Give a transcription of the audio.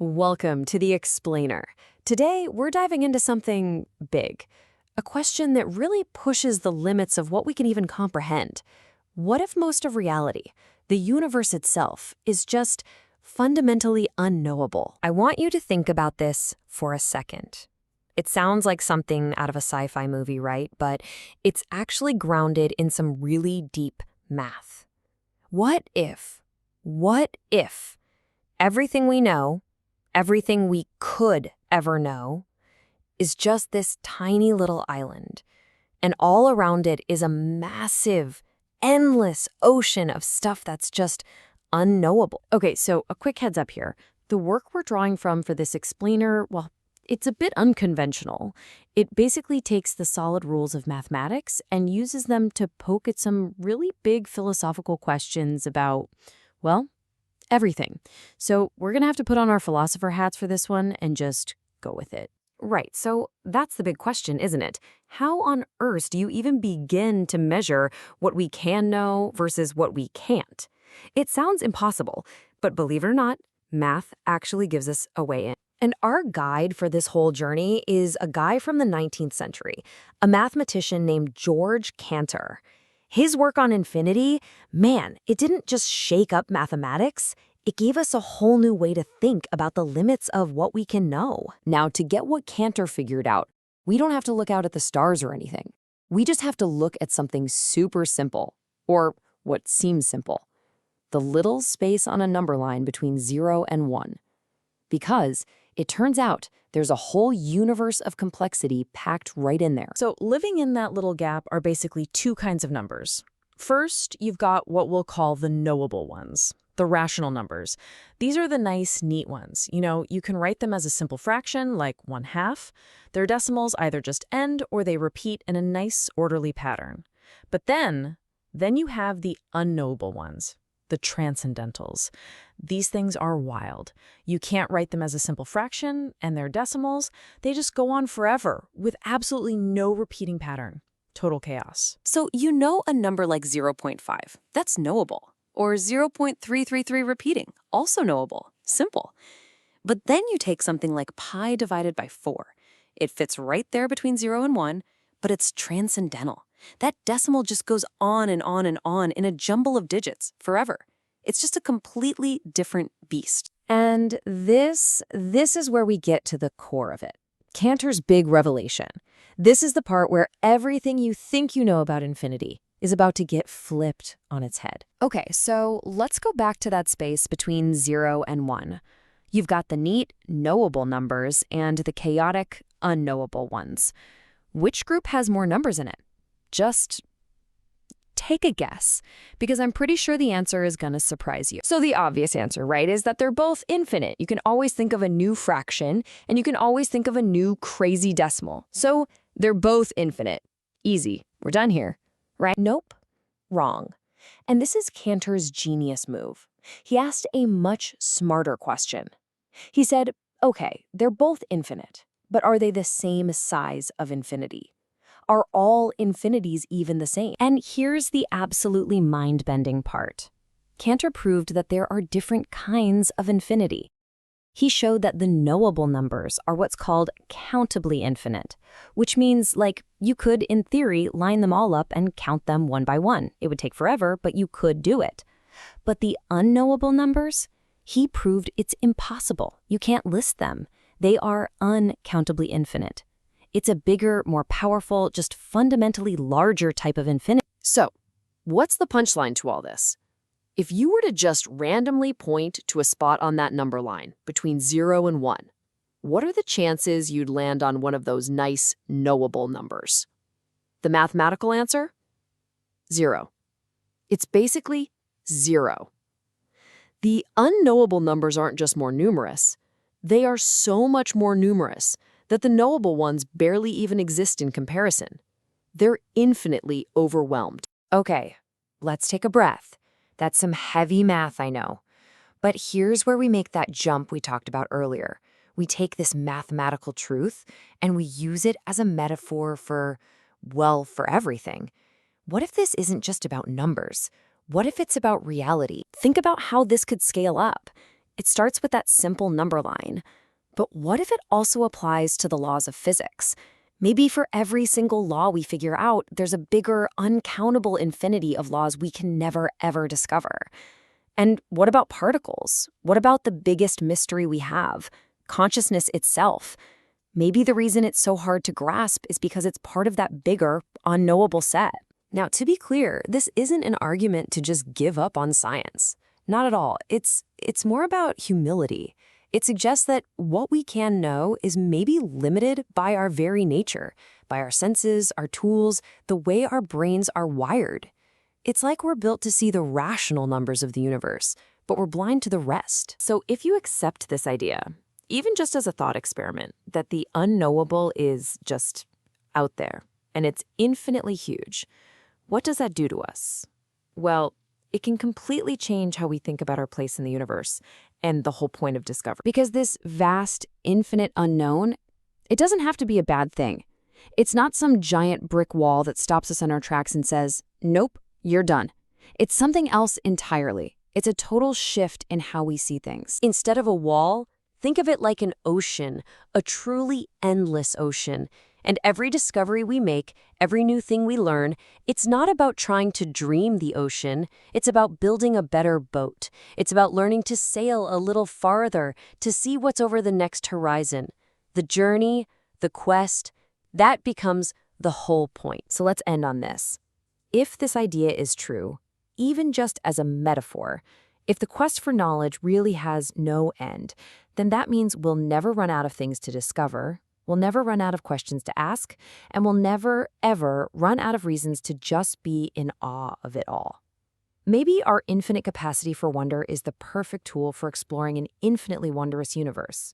Welcome to The Explainer. Today, we're diving into something big, a question that really pushes the limits of what we can even comprehend. What if most of reality, the universe itself, is just fundamentally unknowable? I want you to think about this for a second. It sounds like something out of a sci-fi movie, right? But it's actually grounded in some really deep math. What if everything we know, everything we could ever know, is just this tiny little island, and all around it is a massive, endless ocean of stuff that's just unknowable? Okay, so a quick heads up here. The work we're drawing from for this explainer, well, it's a bit unconventional. It basically takes the solid rules of mathematics and uses them to poke at some really big philosophical questions about, well, everything. So we're going to have to put on our philosopher hats for this one and just go with it. Right, so that's the big question, isn't it? How on earth do you even begin to measure what we can know versus what we can't? It sounds impossible, but believe it or not, math actually gives us a way in. And our guide for this whole journey is a guy from the 19th century, a mathematician named Georg Cantor. His work on infinity, man, it didn't just shake up mathematics. It gave us a whole new way to think about the limits of what we can know. Now, to get what Cantor figured out, we don't have to look out at the stars or anything. We just have to look at something super simple, or what seems simple: the little space on a number line between 0 and 1. Because it turns out there's a whole universe of complexity packed right in there. So living in that little gap are basically two kinds of numbers. First, you've got what we'll call the knowable ones, the rational numbers. These are the nice, neat ones. You can write them as a simple fraction, like 1/2. Their decimals either just end or they repeat in a nice, orderly pattern. But then you have the unknowable ones, the transcendentals. These things are wild. You can't write them as a simple fraction, and their decimals, they just go on forever with absolutely no repeating pattern. Total chaos. So a number like 0.5, that's knowable. Or 0.333 repeating, also knowable, simple. But then you take something like pi divided by 4. It fits right there between 0 and 1, but it's transcendental. That decimal just goes on and on and on in a jumble of digits forever. It's just a completely different beast. And this is where we get to the core of it. Cantor's big revelation. This is the part where everything you think you know about infinity is about to get flipped on its head. Okay, so let's go back to that space between 0 and 1. You've got the neat, knowable numbers and the chaotic, unknowable ones. Which group has more numbers in it? Just take a guess, because I'm pretty sure the answer is going to surprise you. So the obvious answer, right, is that they're both infinite. You can always think of a new fraction, and you can always think of a new crazy decimal. So they're both infinite. Easy. We're done here. Right? Nope. Wrong. And this is Cantor's genius move. He asked a much smarter question. He said, okay, they're both infinite, but are they the same size of infinity? Are all infinities even the same? And here's the absolutely mind-bending part. Cantor proved that there are different kinds of infinity. He showed that the knowable numbers are what's called countably infinite, which means, you could, in theory, line them all up and count them one by one. It would take forever, but you could do it. But the unknowable numbers, he proved it's impossible. You can't list them. They are uncountably infinite. It's a bigger, more powerful, just fundamentally larger type of infinity. So, what's the punchline to all this? If you were to just randomly point to a spot on that number line between 0 and 1, what are the chances you'd land on one of those nice, knowable numbers? The mathematical answer? 0. It's basically 0. The unknowable numbers aren't just more numerous. They are so much more numerous that the knowable ones barely even exist in comparison. They're infinitely overwhelmed. Okay, let's take a breath. That's some heavy math, I know. But here's where we make that jump we talked about earlier. We take this mathematical truth and we use it as a metaphor for everything. What if this isn't just about numbers? What if it's about reality? Think about how this could scale up. It starts with that simple number line. But what if it also applies to the laws of physics? Maybe for every single law we figure out, there's a bigger, uncountable infinity of laws we can never, ever discover. And what about particles? What about the biggest mystery we have, consciousness itself? Maybe the reason it's so hard to grasp is because it's part of that bigger, unknowable set. Now, to be clear, this isn't an argument to just give up on science. Not at all. It's more about humility. It suggests that what we can know is maybe limited by our very nature, by our senses, our tools, the way our brains are wired. It's like we're built to see the rational numbers of the universe, but we're blind to the rest. So if you accept this idea, even just as a thought experiment, that the unknowable is just out there, and it's infinitely huge, what does that do to us? Well, it can completely change how we think about our place in the universe and the whole point of discovery. Because this vast, infinite unknown, it doesn't have to be a bad thing. It's not some giant brick wall that stops us in our tracks and says, nope, you're done. It's something else entirely. It's a total shift in how we see things. Instead of a wall, think of it like an ocean, a truly endless ocean. And every discovery we make, every new thing we learn, it's not about trying to dream the ocean. It's about building a better boat. It's about learning to sail a little farther, to see what's over the next horizon. The journey, the quest, that becomes the whole point. So let's end on this. If this idea is true, even just as a metaphor, if the quest for knowledge really has no end, then that means we'll never run out of things to discover. We'll never run out of questions to ask, and we'll never, ever run out of reasons to just be in awe of it all. Maybe our infinite capacity for wonder is the perfect tool for exploring an infinitely wondrous universe.